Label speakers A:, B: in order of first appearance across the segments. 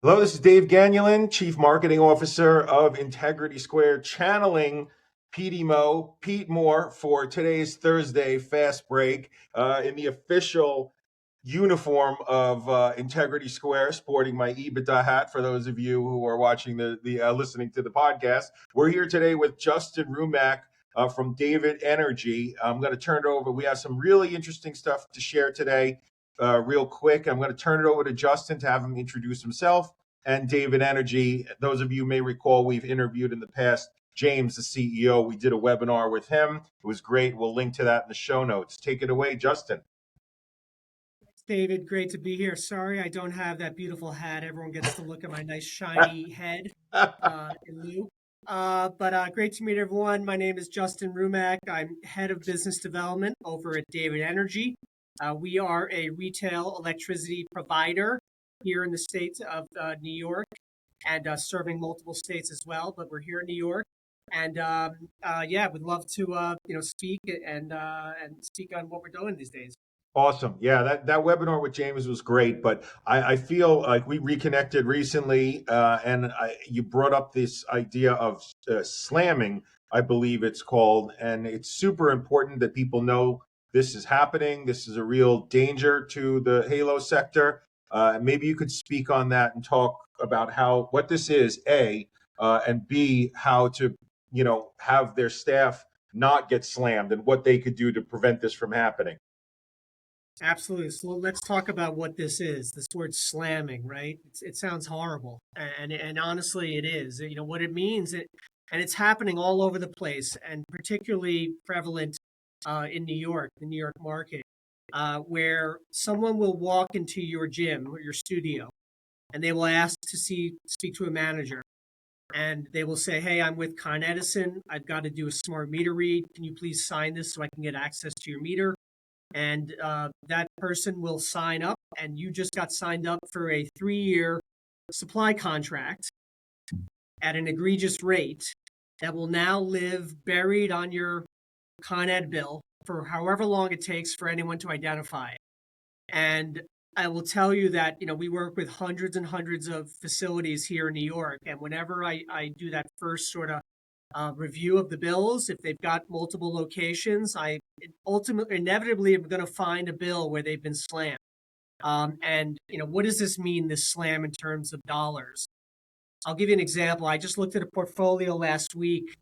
A: Hello, this is Dave Gagnon, Chief Marketing Officer of Integrity Square, channeling Pete Moore for today's Thursday fast break in the official uniform of Integrity Square, sporting my EBITDA hat. For those of you who are watching listening to the podcast, we're here today with Justin Rumack from David Energy. I'm going to turn it over. We have some really interesting stuff to share today. Real quick, I'm going to turn it over to Justin to have him introduce himself and David Energy. Those of you may recall we've interviewed in the past James, the CEO. We did a webinar with him. It was great. We'll link to that in the show notes. Take it away, Justin.
B: David, great to be here. Sorry, I don't have that beautiful hat. Everyone gets to look at my nice shiny head in lieu. But great to meet everyone. My name is Justin Rumack. I'm head of business development over at David Energy. We are a retail electricity provider here in the state of New York and serving multiple states as well. But we're here in New York, and yeah, would love to speak and speak on what we're doing these days.
A: Awesome. Yeah, that webinar with James was great, but I feel like we reconnected recently, and you brought up this idea of slamming, I believe it's called, and it's super important that people know this is happening. This is a real danger to the Halo sector. Maybe you could speak on that and talk about what this is, A, and B, how to, have their staff not get slammed and what they could do to prevent this from happening.
B: Absolutely. So let's talk about what this is. This word slamming, right? It sounds horrible, and honestly, it is. You know what it means, and it's happening all over the place, and particularly prevalent in New York, the New York market, where someone will walk into your gym or your studio, and they will ask to speak to a manager, and they will say, "Hey, I'm with Con Edison. I've got to do a smart meter read. Can you please sign this so I can get access to your meter?" And that person will sign up, and you just got signed up for a 3-year supply contract at an egregious rate that will now live buried on your Con Ed bill for however long it takes for anyone to identify it. And I will tell you that we work with hundreds and hundreds of facilities here in New York, and whenever I do that first sort of review of the bills. If they've got multiple locations, I ultimately, inevitably, am going to find a bill where they've been slammed. And what does this mean? This slam in terms of dollars? I'll give you an example. I just looked at a portfolio last week,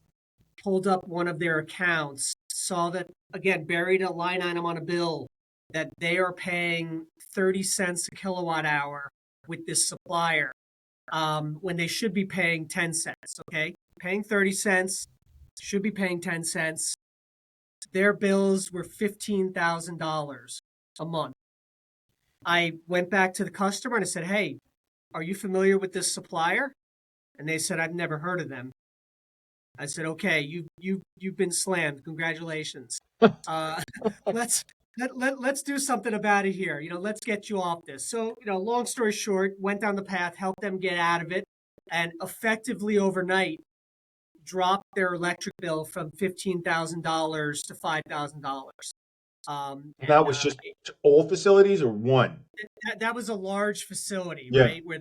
B: pulled up one of their accounts, saw that again buried a line item on a bill that they are paying 30 cents a kilowatt hour with this supplier when they should be paying 10 cents. Okay, paying 30 cents, should be paying 10 cents. Their bills were $15,000 a month. I went back to the customer and I said, "Hey, are you familiar with this supplier?" And they said, "I've never heard of them." I said, "Okay, you've been slammed. Congratulations. Uh, let's let's do something about it here. Let's get you off this." So, long story short, went down the path, helped them get out of it, and effectively overnight dropped their electric bill from $15,000 to $5,000.
A: And that was just all facilities or one?
B: That was a large facility,
A: Yeah.
B: right? Where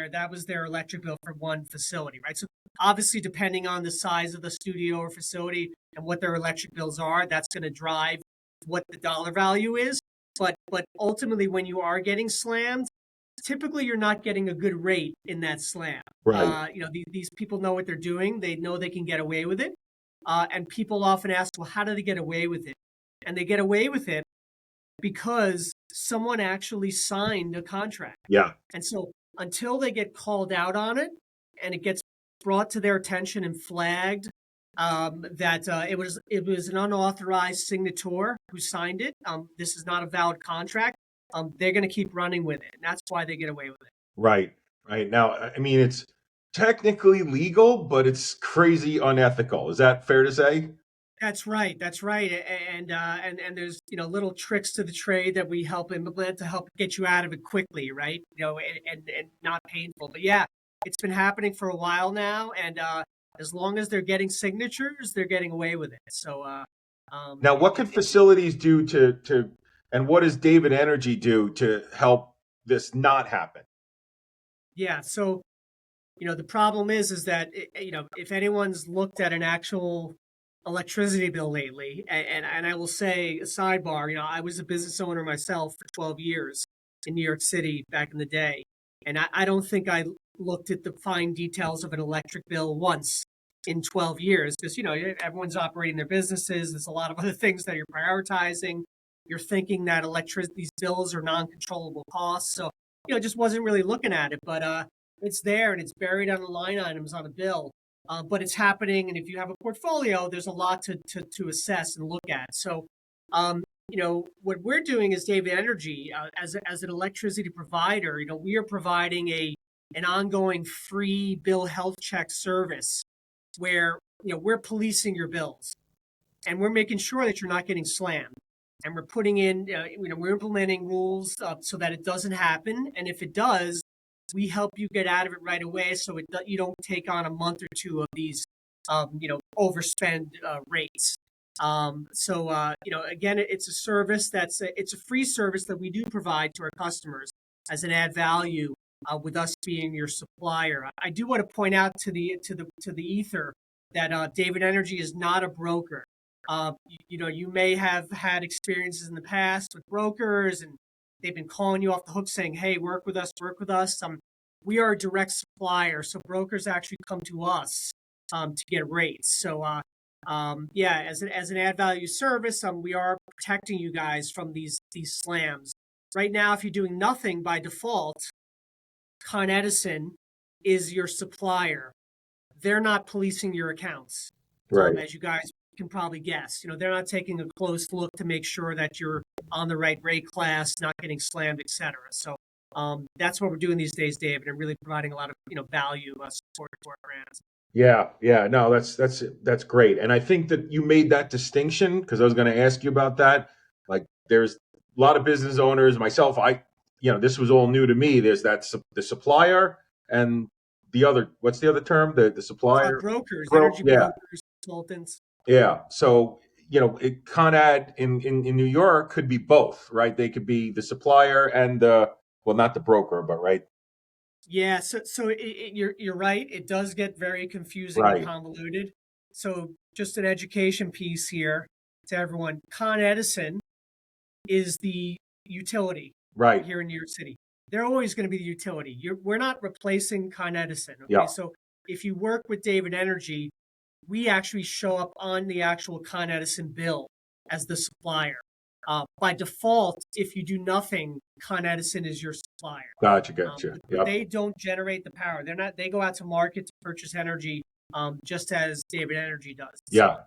B: that was their electric bill for one facility, right? So obviously, depending on the size of the studio or facility and what their electric bills are, that's going to drive what the dollar value is. But ultimately, when you are getting slammed, typically you're not getting a good rate in that slam.
A: Right.
B: These people know what they're doing. They know they can get away with it. And people often ask, well, how do they get away with it? And they get away with it because someone actually signed a contract.
A: Yeah.
B: And so until they get called out on it and it gets brought to their attention and flagged that it was an unauthorized signator who signed it, this is not a valid contract. They're going to keep running with it, and that's why they get away with it.
A: Right. Right. Now, I mean, it's technically legal, but it's crazy unethical. Is that fair to say?
B: That's right. That's right. And there's little tricks to the trade that we help implement to help get you out of it quickly, right? And not painful. But yeah, it's been happening for a while now, and as long as they're getting signatures, they're getting away with it. So
A: Now, what could
B: it's
A: facilities do and what does David Energy do to help this not happen?
B: Yeah. So, the problem is that, if anyone's looked at an actual electricity bill lately, and I will say a sidebar, I was a business owner myself for 12 years in New York City back in the day. And I don't think I looked at the fine details of an electric bill once in 12 years because, everyone's operating their businesses. There's a lot of other things that you're prioritizing. You're thinking that these bills are non-controllable costs. So, just wasn't really looking at it. But it's there and it's buried on the line items on a bill. But it's happening. And if you have a portfolio, there's a lot to assess and look at. So, what we're doing as David Energy, as an electricity provider, we are providing an ongoing free bill health check service where, we're policing your bills and we're making sure that you're not getting slammed. And we're putting in, we're implementing rules so that it doesn't happen. And if it does, we help you get out of it right away, so you don't take on a month or two of these, overspend rates. Again, it's a service it's a free service that we do provide to our customers as an add value, with us being your supplier. I do want to point out to the ether that David Energy is not a broker. You may have had experiences in the past with brokers, and they've been calling you off the hook saying, "Hey, work with us, work with us." We are a direct supplier, so brokers actually come to us to get rates. So, yeah, as an add value service, we are protecting you guys from these slams. Right now, if you're doing nothing by default, Con Edison is your supplier. They're not policing your accounts,
A: Right.
B: as you guys can probably guess. They're not taking a close look to make sure that you're on the right rate class, not getting slammed, etc. So that's what we're doing these days, David, and really providing a lot of value support to our brands.
A: Yeah, yeah, no, that's great, and I think that you made that distinction because I was going to ask you about that. Like, there's a lot of business owners, myself. This was all new to me. There's the supplier and what's the other term? The supplier,
B: Brokers, energy
A: yeah,
B: brokers, consultants.
A: yeah. So Con Ed in New York could be both, right? They could be the supplier and not the broker, but right,
B: Yeah, so you're right. It does get very confusing and
A: right,
B: convoluted. So just an education piece here to everyone. Con Edison is the utility
A: right.
B: here in New York City. They're always going to be the utility. We're not replacing Con Edison. Okay,
A: Yeah,
B: so if you work with David Energy, we actually show up on the actual Con Edison bill as the supplier. By default, if you do nothing, Con Edison is your supplier.
A: gotcha.
B: But
A: Yep.
B: they don't generate the power. They're not. They go out to market to purchase energy, just as David Energy does.
A: Yeah.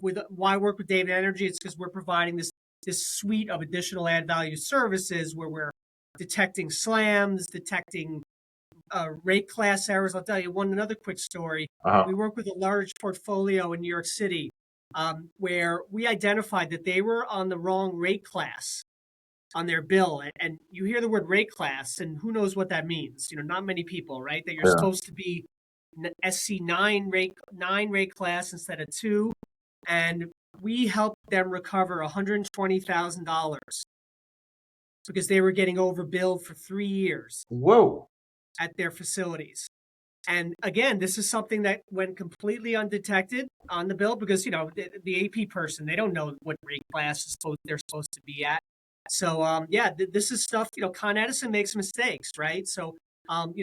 B: With why work with David Energy? It's because we're providing this suite of additional add value services where we're detecting slams, detecting rate class errors. I'll tell you another quick story.
A: Uh-huh.
B: We work with a large portfolio in New York City, where we identified that they were on the wrong rate class on their bill. And you hear the word rate class, and who knows what that means? Not many people, right? That you're
A: Yeah.
B: supposed to be SC9 rate class instead of 2. And we helped them recover $120,000 because they were getting overbilled for 3 years
A: Whoa.
B: at their facilities. And again, this is something that went completely undetected on the bill because, the AP person, they don't know what rate class they're supposed to be at. So, this is stuff, Con Edison makes mistakes, right? So,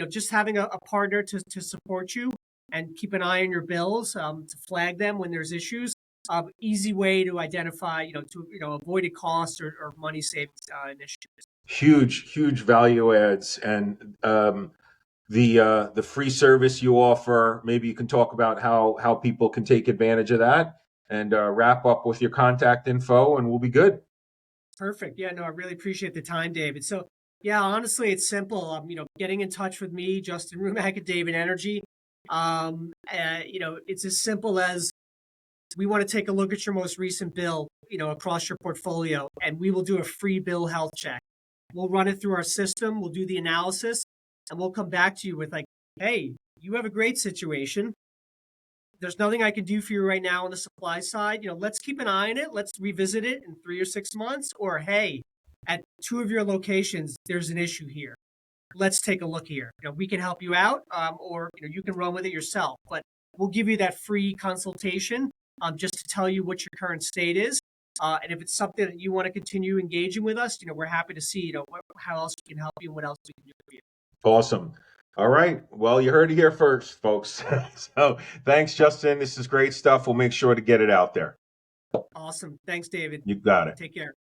B: just having a partner to support you and keep an eye on your bills, to flag them when there's issues. Easy way to identify, avoided costs or money savings initiatives.
A: Huge value adds, and the free service you offer. Maybe you can talk about how people can take advantage of that, and wrap up with your contact info, and we'll be good.
B: Perfect. Yeah, no, I really appreciate the time, David. So, yeah, honestly, it's simple. Getting in touch with me, Justin Rumack at David Energy. It's as simple as we want to take a look at your most recent bill, across your portfolio, and we will do a free bill health check. We'll run it through our system. We'll do the analysis, and we'll come back to you with like, hey, you have a great situation. There's nothing I can do for you right now on the supply side. Let's keep an eye on it. Let's revisit it in 3 or 6 months. Or, hey, at 2 of your locations, there's an issue here. let's take a look here. We can help you out, or you can run with it yourself. But we'll give you that free consultation just to tell you what your current state is. And if it's something that you want to continue engaging with us, we're happy to see, how else we can help you and what else we can do for you.
A: Awesome. All right. Well, you heard it here first, folks. So thanks, Justin. This is great stuff. We'll make sure to get it out there.
B: Awesome. Thanks, David.
A: You got it.
B: Take care.